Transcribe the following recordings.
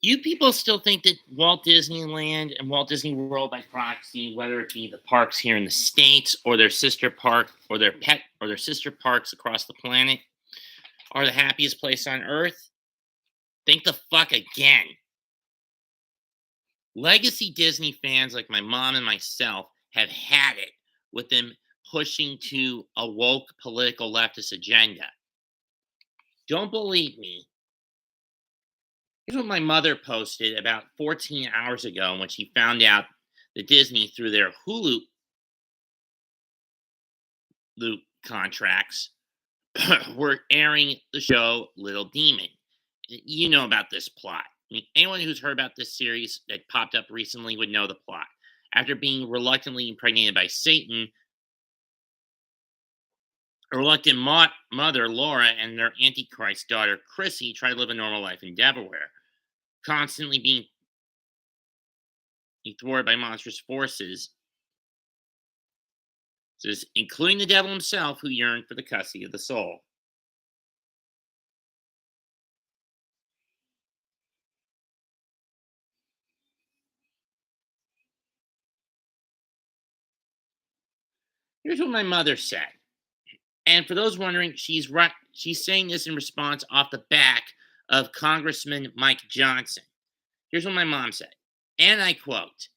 You people still think that Walt Disneyland and Walt Disney World by proxy, whether it be the parks here in the States or their sister park or their pet or their sister parks across the planet, are the happiest place on earth? Think the fuck again. Legacy Disney fans like my mom and myself have had it with them pushing to a woke political leftist agenda. Don't believe me? Here's what my mother posted about 14 hours ago when she found out that Disney, through their Hulu loop contracts, were airing the show Little Demon. You know about this plot. I mean, anyone who's heard about this series that popped up recently would know the plot. After being reluctantly impregnated by Satan, a reluctant mother, Laura, and their Antichrist daughter, Chrissy, try to live a normal life in Delaware, constantly being thwarted by monstrous forces, says, including the devil himself, who yearned for the custody of the soul. Here's what my mother said. And for those wondering, she's saying this in response off the back of Congressman Mike Johnson. Here's what my mom said. And I quote,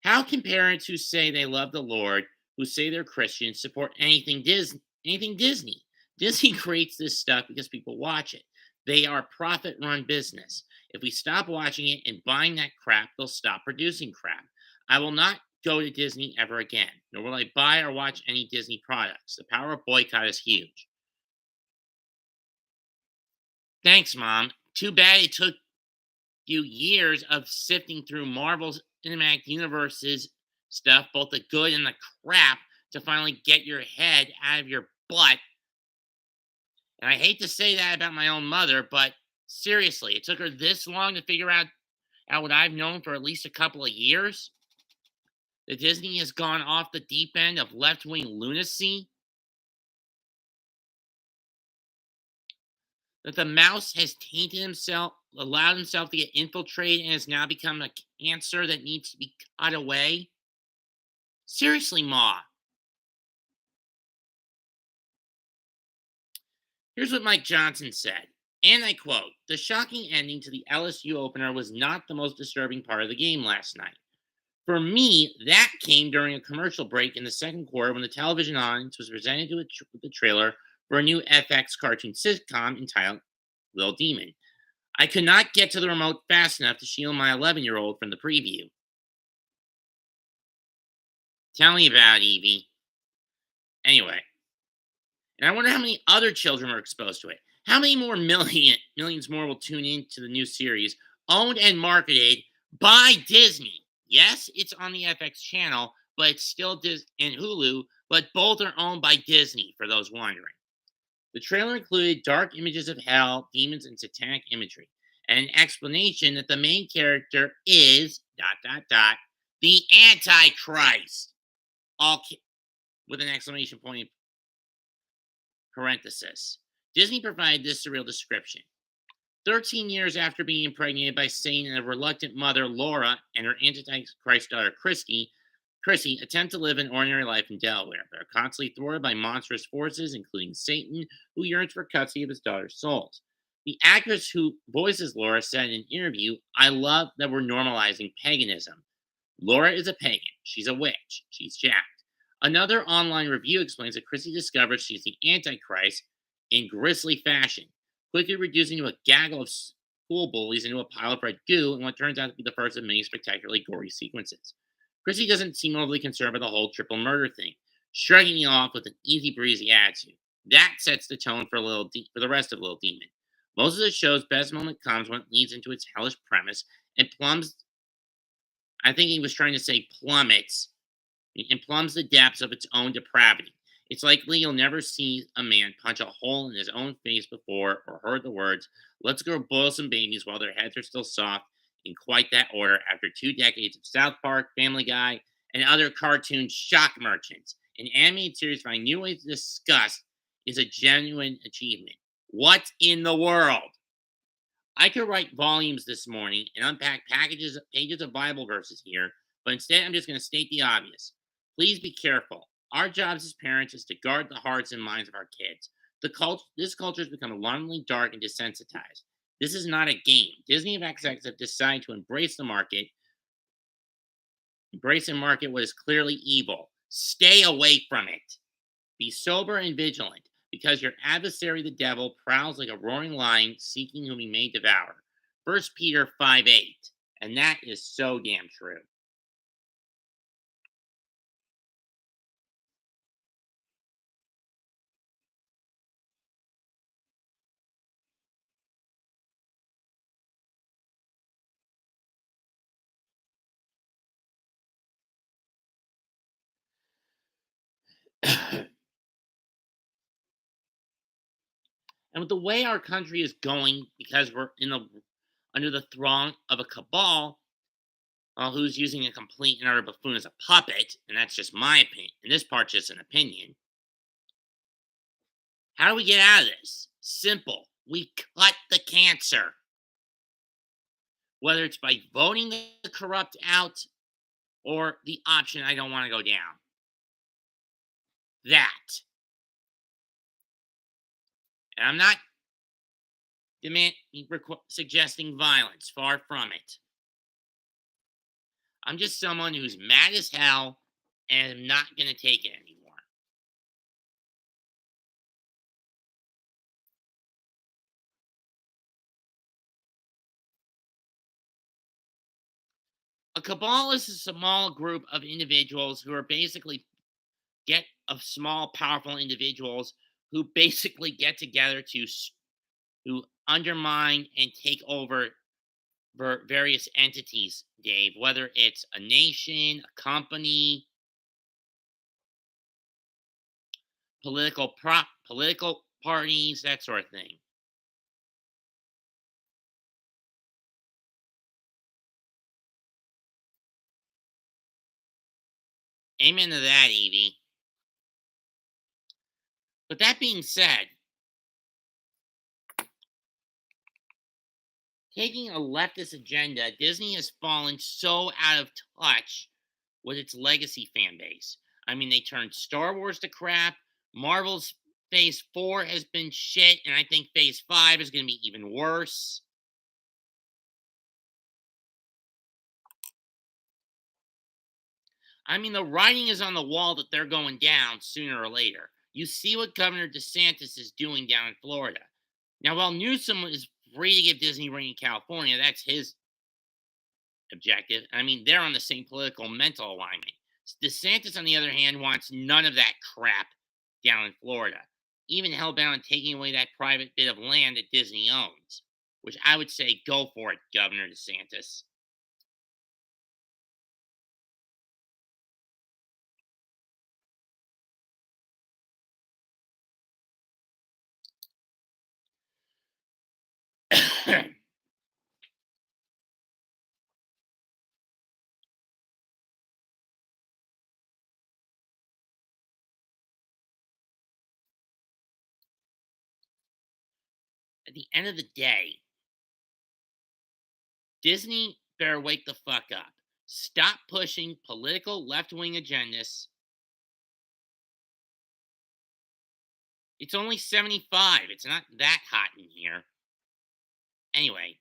how can parents who say they love the Lord, who say they're Christians, support anything Disney? Anything Disney? Disney creates this stuff because people watch it. They are profit-run business. If we stop watching it and buying that crap, they'll stop producing crap. I will not go to Disney ever again, nor will I buy or watch any Disney products. The power of boycott is huge. Thanks, Mom. Too bad it took you years of sifting through Marvel's Cinematic Universe's stuff, both the good and the crap, to finally get your head out of your butt. And I hate to say that about my own mother, but seriously, it took her this long to figure out what I've known for at least a couple of years. That Disney has gone off the deep end of left wing lunacy. That the mouse has tainted himself, allowed himself to get infiltrated, and has now become a cancer that needs to be cut away. Seriously, Ma. Here's what Mike Johnson said, and I quote, the shocking ending to the LSU opener was not the most disturbing part of the game last night. For me, that came during a commercial break in the second quarter when the television audience was presented with the trailer for a new FX cartoon sitcom entitled Little Demon. I could not get to the remote fast enough to shield my 11-year-old from the preview. Tell me about it, Evie. Anyway, and I wonder how many other children were exposed to it. How many more millions more will tune in to the new series owned and marketed by Disney? Yes, it's on the FX channel, but it's still in Hulu, but both are owned by Disney, for those wondering. The trailer included dark images of hell, demons, and satanic imagery, and an explanation that the main character is the Antichrist. With an exclamation point in parenthesis. Disney provided this surreal description. 13 years after being impregnated by Satan and a reluctant mother, Laura, and her Antichrist daughter, Chrissy, attempt to live an ordinary life in Delaware, but are constantly thwarted by monstrous forces, including Satan, who yearns for custody of his daughter's souls. The actress who voices Laura said in an interview, I love that we're normalizing paganism. Laura is a pagan. She's a witch. She's jacked. Another online review explains that Chrissy discovers she's the Antichrist in grisly fashion, quickly reducing to a gaggle of school bullies into a pile of red goo in what turns out to be the first of many spectacularly gory sequences. Chrissy doesn't seem overly concerned about the whole triple murder thing, shrugging it off with an easy breezy attitude. That sets the tone for the rest of Little Demon. Most of the show's best moment comes when it leads into its hellish premise and plumbs. I think he was trying to say plummets, and plumbs the depths of its own depravity. It's likely you'll never see a man punch a hole in his own face before or heard the words, let's go boil some babies while their heads are still soft, in quite that order after 2 decades of South Park, Family Guy, and other cartoon shock merchants. An animated series finding new ways to discuss is a genuine achievement. What in the world? I could write volumes this morning and unpack pages of Bible verses here, but instead I'm just going to state the obvious. Please be careful. Our jobs as parents is to guard the hearts and minds of our kids. This culture has become alarmingly dark and desensitized. This is not a game. Disney and FXX have decided to embrace and market what is clearly evil. Stay away from it. Be sober and vigilant, because your adversary the devil prowls like a roaring lion, seeking whom he may devour. First Peter 5:8. And that is so damn true. And with the way our country is going, because we're under the throng of a cabal, who's using a complete and utter buffoon as a puppet, and that's just my opinion, and this part's just an opinion. How do we get out of this? Simple. We cut the cancer. Whether it's by voting the corrupt out or the option I don't want to go down. That. And I'm not suggesting violence. Far from it. I'm just someone who's mad as hell and I'm not going to take it anymore. A cabal is a small group of individuals who are basically get of small, powerful individuals who basically get together to undermine and take over various entities, Dave, whether it's a nation, a company, political parties, that sort of thing. Amen to that, Evie. But that being said, taking a leftist agenda, Disney has fallen so out of touch with its legacy fan base. I mean, they turned Star Wars to crap. Marvel's Phase 4 has been shit, and I think Phase 5 is going to be even worse. I mean, the writing is on the wall that they're going down sooner or later. You see what Governor DeSantis is doing down in Florida. Now, while Newsom is free to give Disney rain in California, that's his objective. I mean, they're on the same political mental alignment. DeSantis, on the other hand, wants none of that crap down in Florida, even hellbound on taking away that private bit of land that Disney owns, which I would say go for it, Governor DeSantis. At the end of the day, Disney better wake the fuck up. Stop pushing political left wing agendas. It's only 75. It's not that hot in here. Anyway,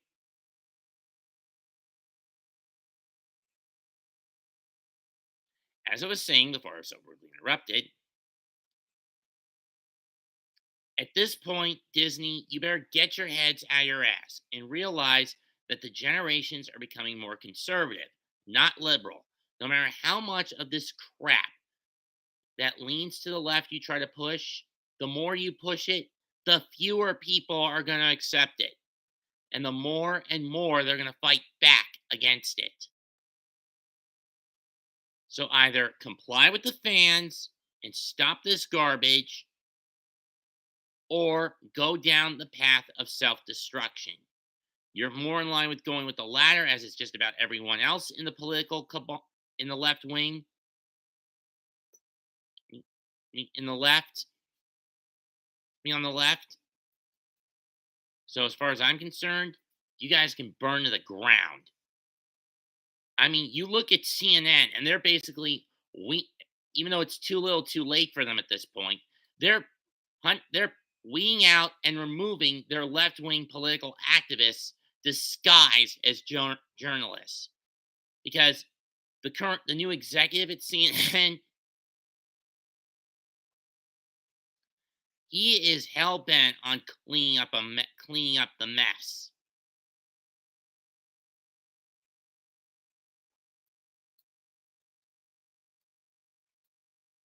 as I was saying before I was so rudely interrupted, at this point, Disney, you better get your heads out of your ass and realize that the generations are becoming more conservative, not liberal. No matter how much of this crap that leans to the left you try to push, the more you push it, the fewer people are going to accept it. And the more and more they're going to fight back against it. So either comply with the fans and stop this garbage, or go down the path of self destruction. You're more in line with going with the latter, as it's just about everyone else in the political cabal, in the left wing, in the left, on the left. So as far as I'm concerned, You guys can burn to the ground. I mean, you look at CNN and they're basically we even though it's too little too late for them at this point, they're they're weeding out and removing their left-wing political activists disguised as journalists because the new executive at CNN, he is hell bent on cleaning up the mess.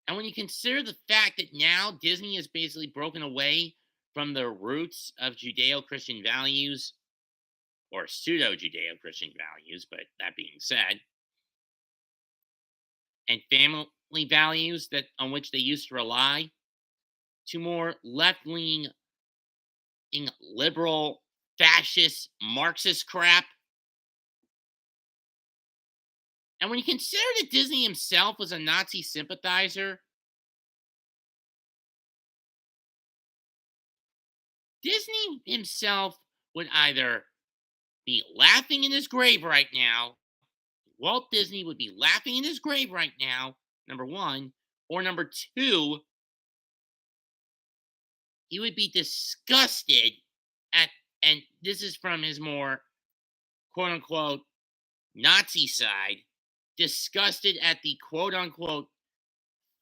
And when you consider the fact that now Disney has basically broken away from the roots of Judeo Christian values or pseudo Judeo Christian values, but that being said, and family values that on which they used to rely to more left leaning, liberal, fascist, Marxist crap. And when you consider that Disney himself was a Nazi sympathizer, Disney himself would either be laughing in his grave right now. Walt Disney would be laughing in his grave right now, number one. Or number two, he would be disgusted at, and this is from his more quote unquote Nazi side, disgusted at the quote unquote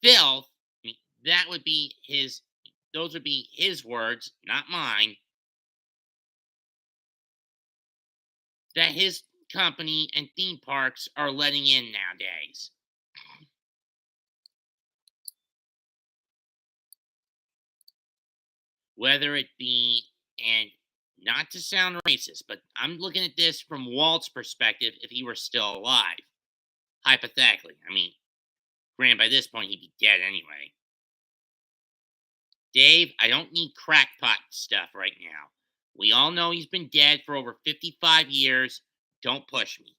filth. I mean, that would be his, those would be his words, not mine, that his company and theme parks are letting in nowadays. Whether it be, and not to sound racist, but I'm looking at this from Walt's perspective if he were still alive, hypothetically. I mean, granted, by this point, he'd be dead anyway. Dave, I don't need crackpot stuff right now. We all know he's been dead for over 55 years. Don't push me.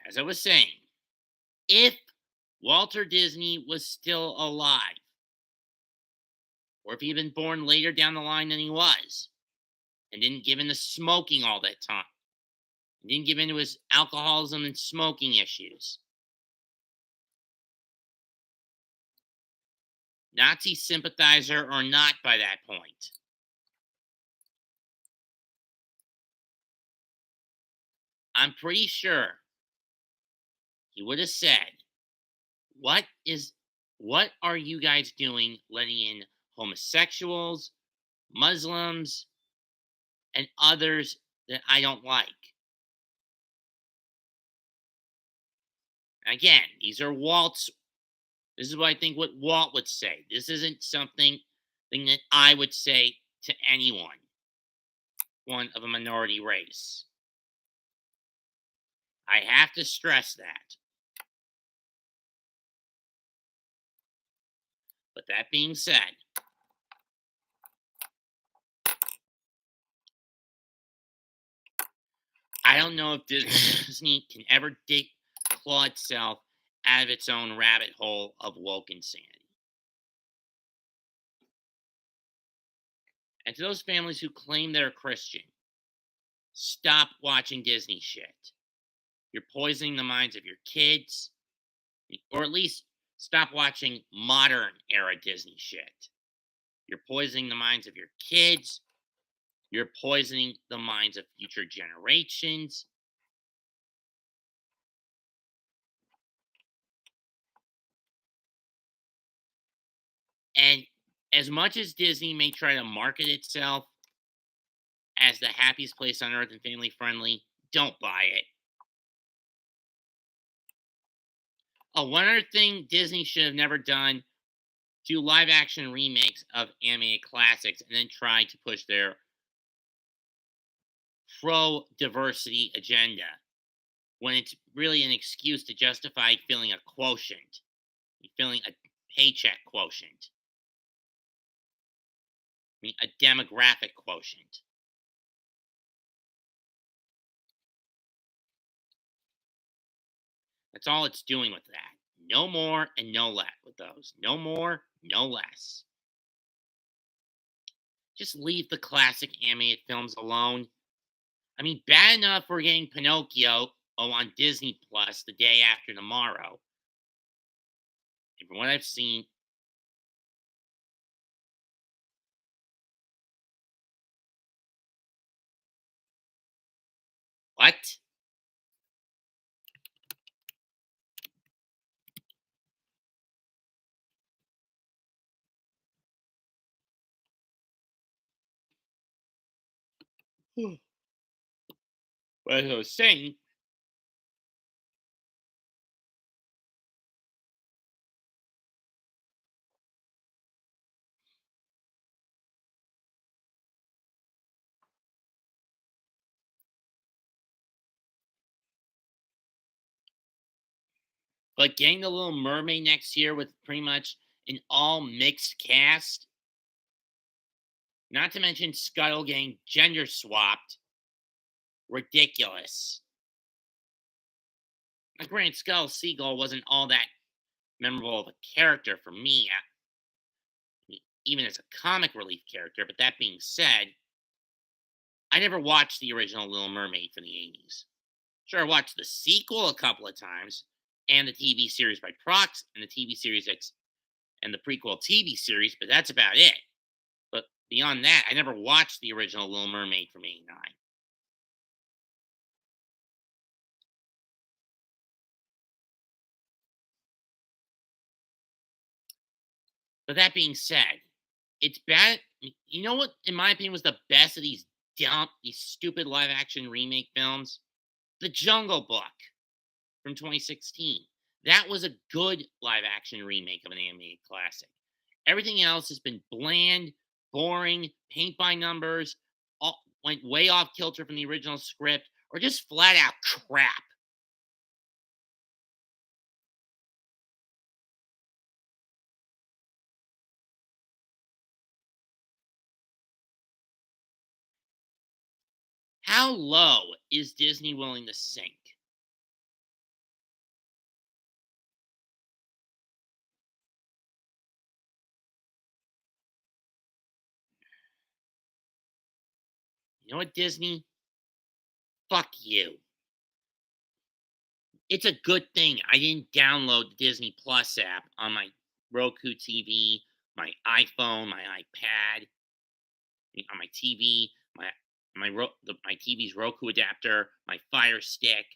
As I was saying, if Walter Disney was still alive, or if he'd been born later down the line than he was, and didn't give in to smoking all that time, and didn't give in to his alcoholism and smoking issues, Nazi sympathizer or not by that point, I'm pretty sure he would have said, "What is what are you guys doing letting in homosexuals, Muslims, and others that I don't like?" Again, these are Walt's. This is what I think what Walt would say. This isn't something that I would say to anyone, one of a minority race. I have to stress that. But that being said, I don't know if Disney can ever claw itself out of its own rabbit hole of woke insanity. And to those families who claim they're Christian, stop watching Disney shit. You're poisoning the minds of your kids, or at least stop watching modern era Disney shit. You're poisoning the minds of your kids. You're poisoning the minds of future generations. And as much as Disney may try to market itself as the happiest place on earth and family friendly, don't buy it. Oh, one other thing Disney should have never done: do live action remakes of animated classics and then try to push their pro diversity agenda when it's really an excuse to justify filling a quotient, filling a paycheck quotient, I mean, a demographic quotient. That's all it's doing with that. No more and no less with those. No more, no less. Just leave the classic animated films alone. I mean, bad enough we're getting Pinocchio on Disney Plus the day after tomorrow. And from what I've seen, what? What I was saying, but getting the Little Mermaid next year with pretty much an all mixed cast, not to mention Scuttle getting gender swapped, ridiculous. Now, granted, Scuttle Seagull wasn't all that memorable of a character for me, even as a comic relief character. But that being said, I never watched the original Little Mermaid from the 80s. Sure, I watched the sequel a couple of times, and the TV series by proxy, and the TV series and the prequel TV series, but that's about it. But beyond that, I never watched the original Little Mermaid from '89. But that being said, it's bad. You know what, in my opinion, was the best of these stupid live action remake films? The Jungle Book from 2016. That was a good live action remake of an animated classic. Everything else has been bland, boring, paint by numbers, went way off kilter from the original script, or just flat out crap. How low is Disney willing to sink? You know what, Disney? Fuck you. It's a good thing I didn't download the Disney Plus app on my Roku TV, my iPhone, my iPad, on my TV, my TV's Roku adapter, my Fire Stick,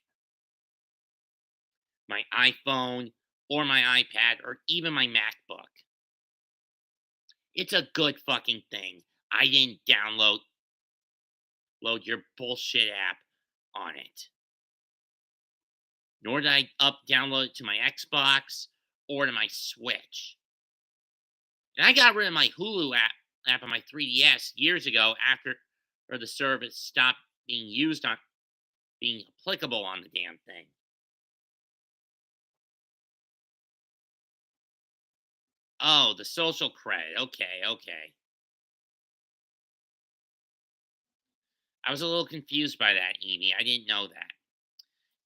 my iPhone, or my iPad, or even my MacBook. It's a good fucking thing. I didn't load your bullshit app on it. Nor did I download it to my Xbox or to my Switch. And I got rid of my Hulu app on my 3DS years ago after or the service stopped being applicable on the damn thing. Oh, the social credit. Okay, okay. I was a little confused by that, Evie. I didn't know that.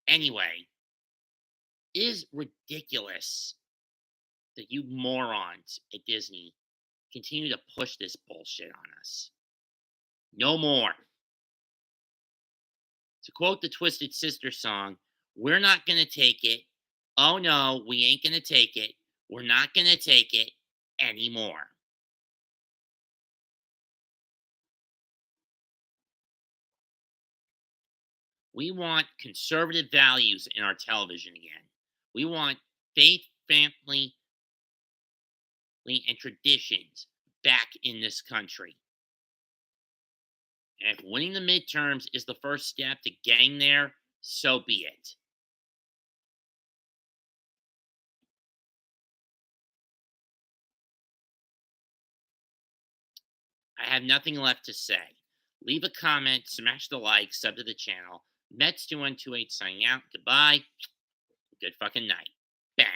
Anyway, it is ridiculous that you morons at Disney continue to push this bullshit on us. No more. To quote the Twisted Sister song, we're not going to take it. Oh no, we ain't going to take it. We're not going to take it anymore. We want conservative values in our television again. We want faith, family, and traditions back in this country. And if winning the midterms is the first step to getting there, so be it. I have nothing left to say. Leave a comment, smash the like, sub to the channel. Mets2128 signing out. Goodbye. Good fucking night. Bang.